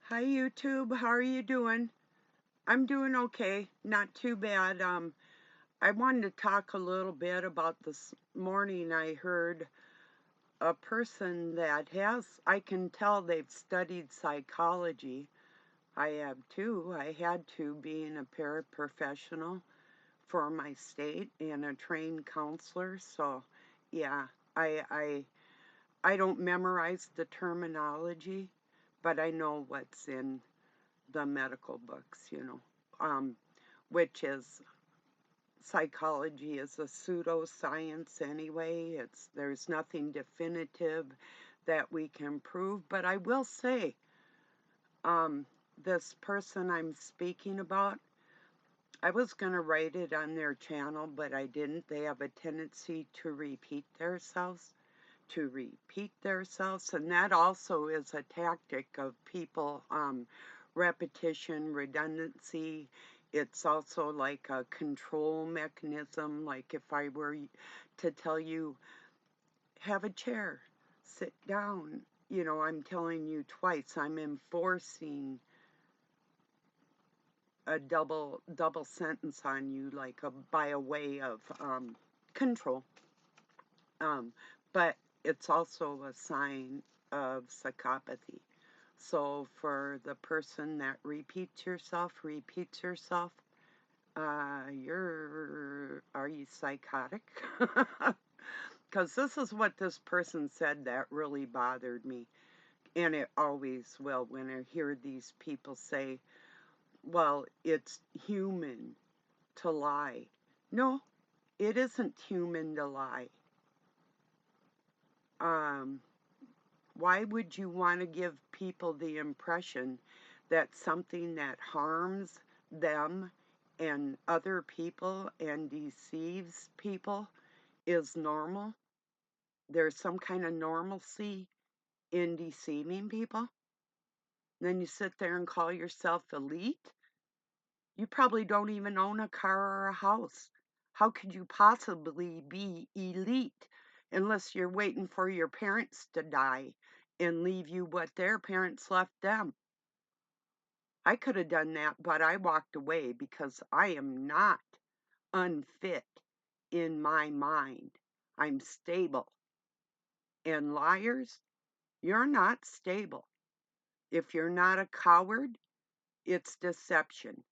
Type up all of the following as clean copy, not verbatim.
Hi YouTube, how are you doing? I'm doing okay, not too bad. I wanted to talk a little bit about this morning. I heard a person that I can tell they've studied psychology. I have too. I had to, being a paraprofessional for my state and a trained counselor. So, yeah, I I I don't memorize the terminology, but I know what's in the medical books, um, which is psychology is a pseudoscience anyway. There's nothing definitive that we can prove. But I will say, um, this person I'm speaking about, I was going to write it on their channel, but I didn't. They have a tendency to repeat themselves, and that also is a tactic of people, repetition, redundancy. It's also like a control mechanism. Like if I were to tell you, have a chair, sit down, I'm telling you twice. I'm enforcing a double sentence on you, like by a way of control. Um, but it's also a sign of psychopathy. So for the person that repeats yourself, are you psychotic? Because this is what this person said that really bothered me. And it always will when I hear these people say, well, it's human to lie. No, it isn't human to lie. Um, why would you want to give people the impression that something that harms them and other people and deceives people is normal? There's some kind of normalcy in deceiving people. Then you sit there and call yourself elite. You probably don't even own a car or a house. How could you possibly be elite unless you're waiting for your parents to die and leave you what their parents left them? I could have done that, but I walked away because I am not unfit in my mind. I'm stable. And liars, you're not stable. If you're not a coward, it's deception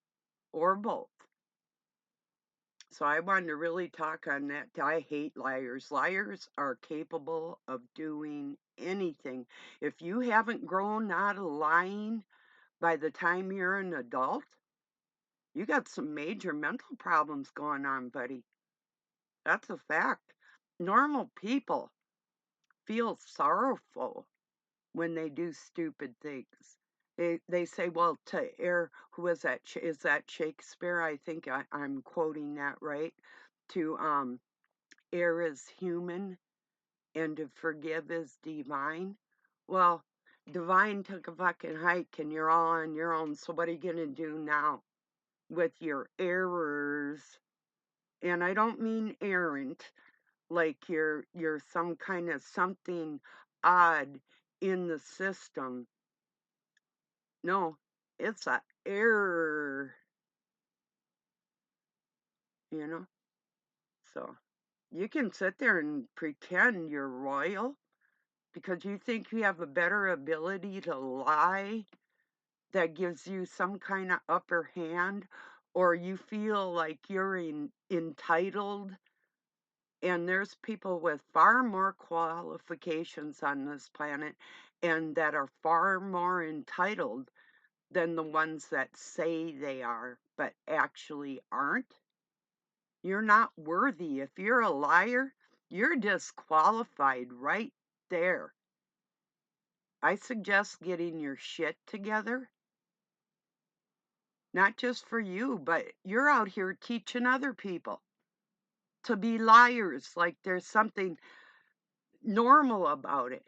or both. So I wanted to really talk on that. I hate liars. Liars are capable of doing anything. If you haven't grown out of lying by the time you're an adult, you got some major mental problems going on, buddy. That's a fact. Normal people feel sorrowful when they do stupid things. They say, well, to err, who is that? Is that Shakespeare? I think I'm quoting that right. To err is human and to forgive is divine. Well, divine took a fucking hike and you're all on your own. So what are you gonna do now with your errors? And I don't mean errant, like you're some kind of something odd in the system. No, it's a error, you know? So you can sit there and pretend you're royal because you think you have a better ability to lie that gives you some kind of upper hand, or you feel like you're entitled. And there's people with far more qualifications on this planet and that are far more entitled than the ones that say they are, but actually aren't. You're not worthy. If you're a liar, you're disqualified right there. I suggest getting your shit together, not just for you, but you're out here teaching other people to be liars like there's something normal about it.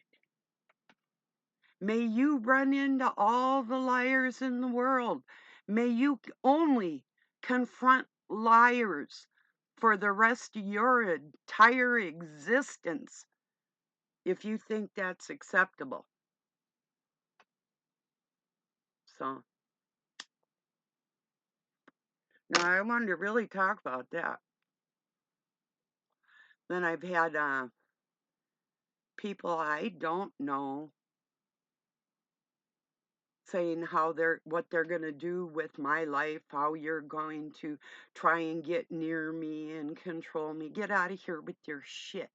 May you run into all the liars in the world. May you only confront liars for the rest of your entire existence if you think that's acceptable. So now I wanted to really talk about that. Then I've had people I don't know saying what they're going to do with my life, how you're going to try and get near me and control me. Get out of here with your shit.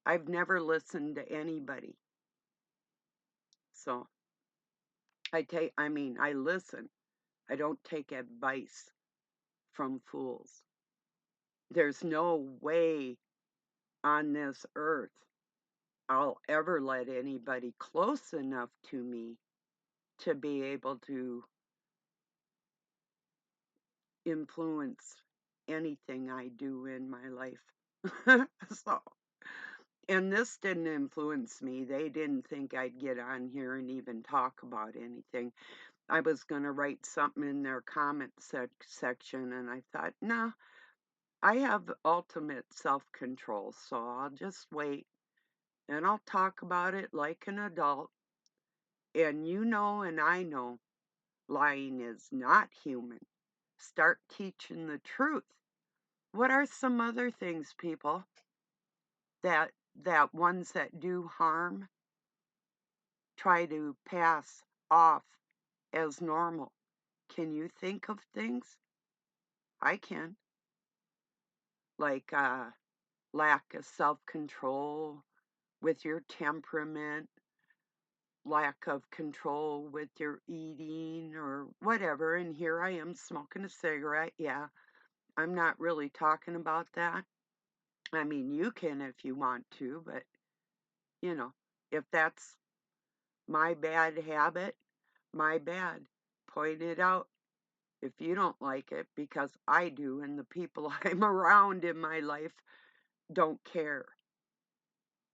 I've never listened to anybody. So I listen. I don't take advice from fools. There's no way on this earth I'll ever let anybody close enough to me to be able to influence anything I do in my life. So, and this didn't influence me. They didn't think I'd get on here and even talk about anything. I was going to write something in their comment section, and I thought, nah, I have ultimate self-control, so I'll just wait and I'll talk about it like an adult. And you know, and I know, lying is not human. Start teaching the truth. What are some other things, people, that ones that do harm try to pass off as normal? Can you think of things? I can. Like lack of self-control with your temperament, lack of control with your eating or whatever. And here I am smoking a cigarette. Yeah, I'm not really talking about that. I mean, you can if you want to, but you know, if that's my bad habit, my bad. Point it out if you don't like it, because I do, and the people I'm around in my life don't care.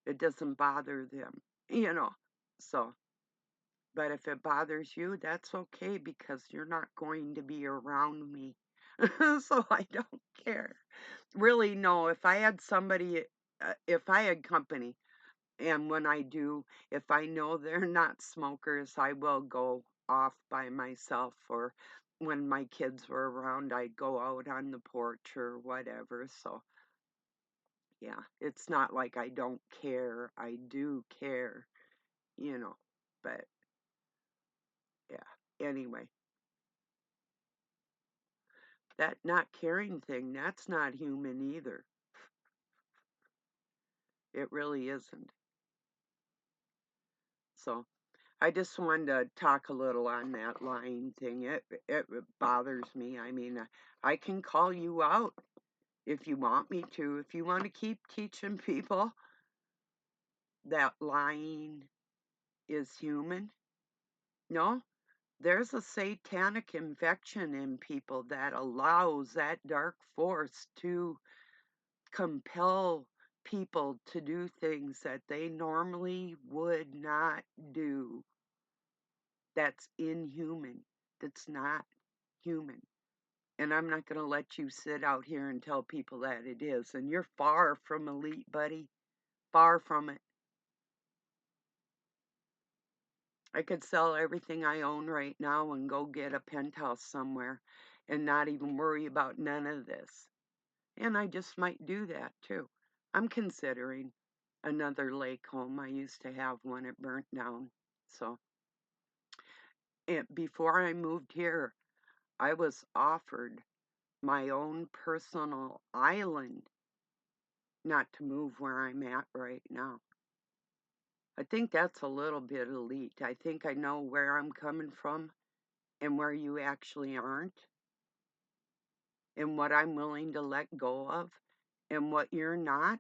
It doesn't bother them, you know. So, but if it bothers you, that's okay because you're not going to be around me. So I don't care. Really, no. If I had somebody, if I had company, and when I do, if I know they're not smokers, I will go off by myself. Or when my kids were around, I'd go out on the porch or whatever. So, yeah, it's not like I don't care. I do care, you know. But, yeah, anyway, that not caring thing, that's not human either. It really isn't. So, I just wanted to talk a little on that lying thing. It bothers me. I mean, I can call you out if you want me to. If you want to keep teaching people that lying is human, no, there's a satanic infection in people that allows that dark force to compel people to do things that they normally would not do. That's inhuman. That's not human. And I'm not going to let you sit out here and tell people that it is. And you're far from elite, buddy. Far from it. I could sell everything I own right now and go get a penthouse somewhere and not even worry about none of this. And I just might do that too. I'm considering another lake home. I used to have one, it burnt down. So, before I moved here, I was offered my own personal island, not to move where I'm at right now. I think that's a little bit elite. I think I know where I'm coming from and where you actually aren't, and what I'm willing to let go of and what you're not.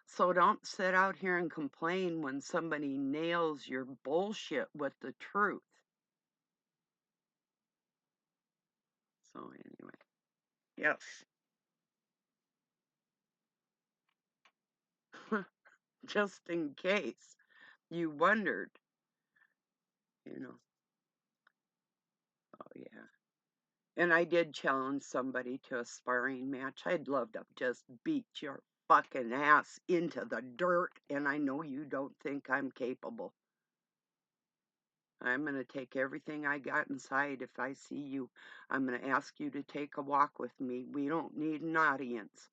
So don't sit out here and complain when somebody nails your bullshit with the truth. So anyway, yes. Just in case you wondered, you know. Oh yeah. And I did challenge somebody to a sparring match. I'd love to just beat your fucking ass into the dirt, and I know you don't think I'm capable. I'm going to take everything I got inside. If I see you, I'm going to ask you to take a walk with me. We don't need an audience.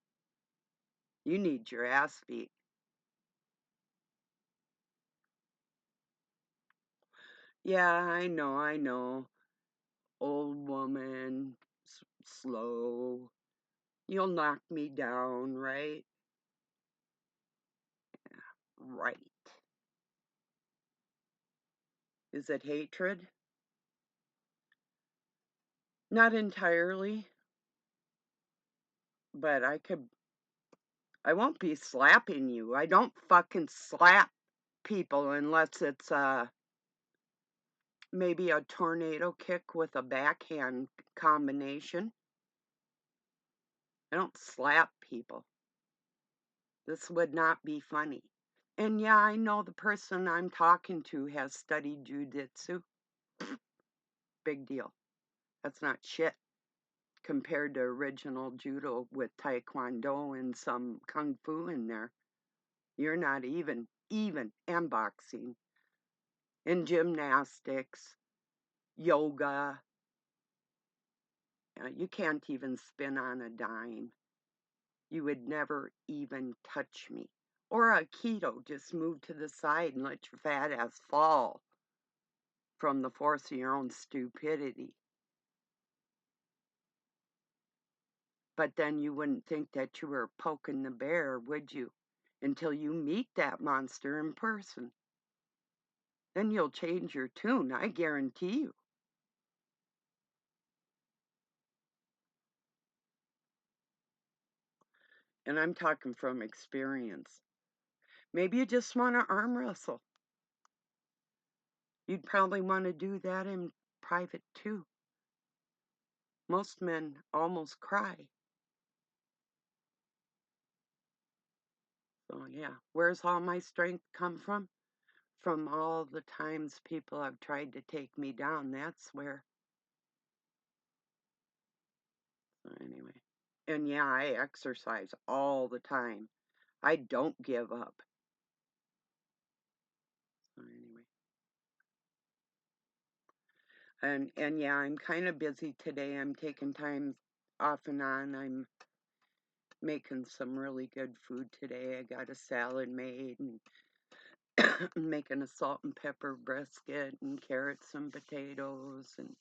You need your ass beat. Yeah, I know, I know. Old woman, slow. You'll knock me down, right? Right. Is it hatred? Not entirely, but I won't be slapping you. I don't fucking slap people unless it's maybe a tornado kick with a backhand combination. I don't slap people. This would not be funny. And yeah, I know the person I'm talking to has studied jujitsu. Big deal. That's not shit compared to original judo with taekwondo and some kung fu in there. You're not even, and boxing, and gymnastics, yoga. You can't even spin on a dime. You would never even touch me. Or a keto, just move to the side and let your fat ass fall from the force of your own stupidity. But then you wouldn't think that you were poking the bear, would you? Until you meet that monster in person. Then you'll change your tune, I guarantee you. And I'm talking from experience. Maybe you just want to arm wrestle. You'd probably want to do that in private too. Most men almost cry. So yeah, where's all my strength come from? From all the times people have tried to take me down. That's where. So anyway. And yeah, I exercise all the time. I don't give up. So anyway. And yeah, I'm kind of busy today. I'm taking time off and on. I'm making some really good food today. I got a salad made and making a salt and pepper brisket and carrots and potatoes, and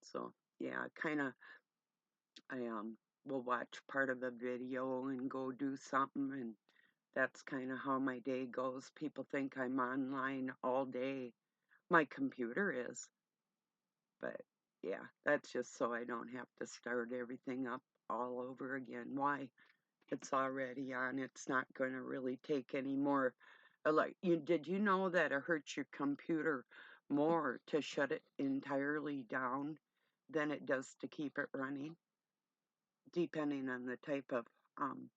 so yeah, kind of I will watch part of a video and go do something, and that's kind of how my day goes. People think I'm online all day. My computer is, but yeah, that's just so I don't have to start everything up all over again. Why? It's already on. It's not going to really take any more. Like, did you know that it hurts your computer more to shut it entirely down than it does to keep it running, depending on the type of um,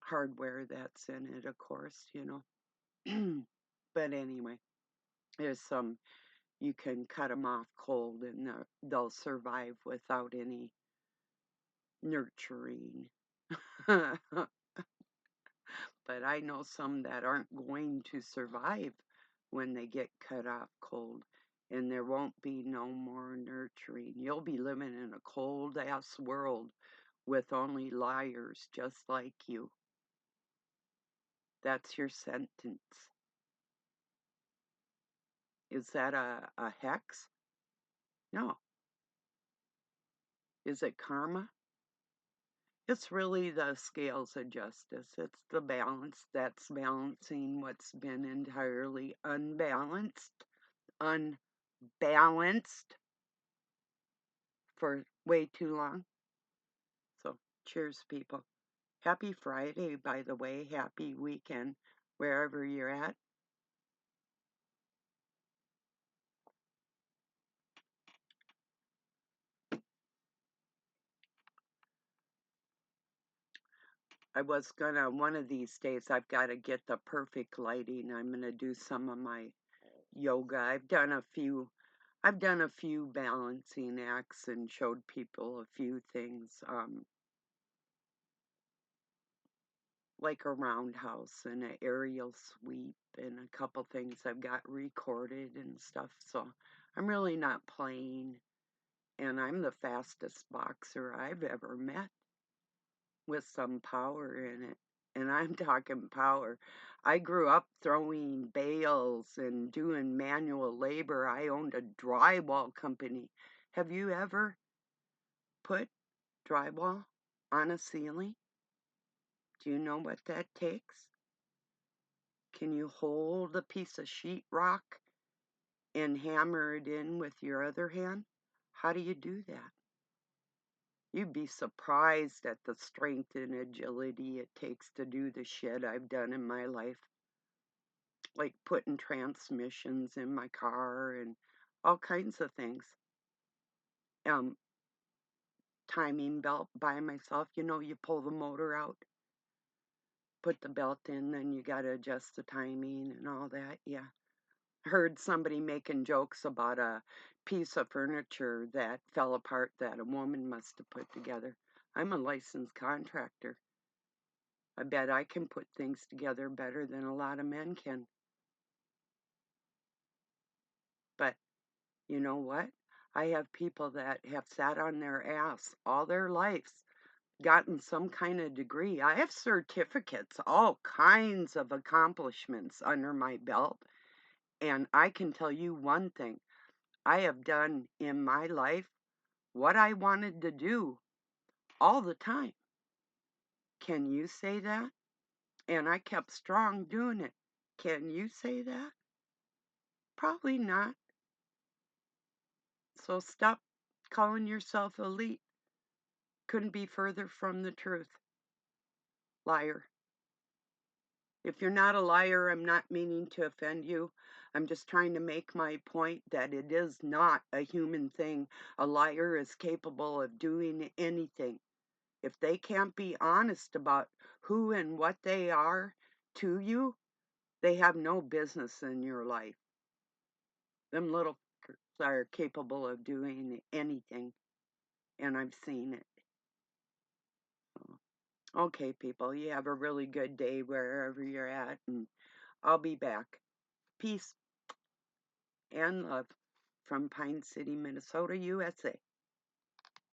hardware that's in it, of course, But anyway, there's some, you can cut them off cold and they'll survive without any nurturing. But I know some that aren't going to survive when they get cut off cold, and there won't be no more nurturing. You'll be living in a cold ass world with only liars just like you. That's your sentence. Is that a hex? No. Is it karma? It's really the scales of justice. It's the balance that's balancing what's been entirely unbalanced, unbalanced for way too long. So, cheers, people. Happy Friday, by the way. Happy weekend, wherever you're at. I was gonna, one of these days, I've got to get the perfect lighting. I'm gonna do some of my yoga. I've done a few balancing acts and showed people a few things. like a roundhouse and an aerial sweep and a couple things I've got recorded and stuff. So I'm really not playing. And I'm the fastest boxer I've ever met with some power in it. And I'm talking power. I grew up throwing bales and doing manual labor. I owned a drywall company. Have you ever put drywall on a ceiling? Do you know what that takes? Can you hold a piece of sheetrock and hammer it in with your other hand? How do you do that? You'd be surprised at the strength and agility it takes to do the shit I've done in my life, like putting transmissions in my car and all kinds of things. Um, Timing belt by myself, you pull the motor out, put the belt in, then you got to adjust the timing and all that. Yeah. Heard somebody making jokes about a piece of furniture that fell apart that a woman must have put together. I'm a licensed contractor. I bet I can put things together better than a lot of men can. But you know what? I have people that have sat on their ass all their lives, gotten some kind of degree. I have certificates, all kinds of accomplishments under my belt. And I can tell you one thing, I have done in my life what I wanted to do all the time. Can you say that? And I kept strong doing it. Can you say that? Probably not. So stop calling yourself elite. Couldn't be further from the truth. Liar. If you're not a liar, I'm not meaning to offend you. I'm just trying to make my point that it is not a human thing. A liar is capable of doing anything. If they can't be honest about who and what they are to you, they have no business in your life. Them little fuckers are capable of doing anything, and I've seen it. So, okay, people, you have a really good day wherever you're at, and I'll be back. Peace and love from Pine City, Minnesota, USA.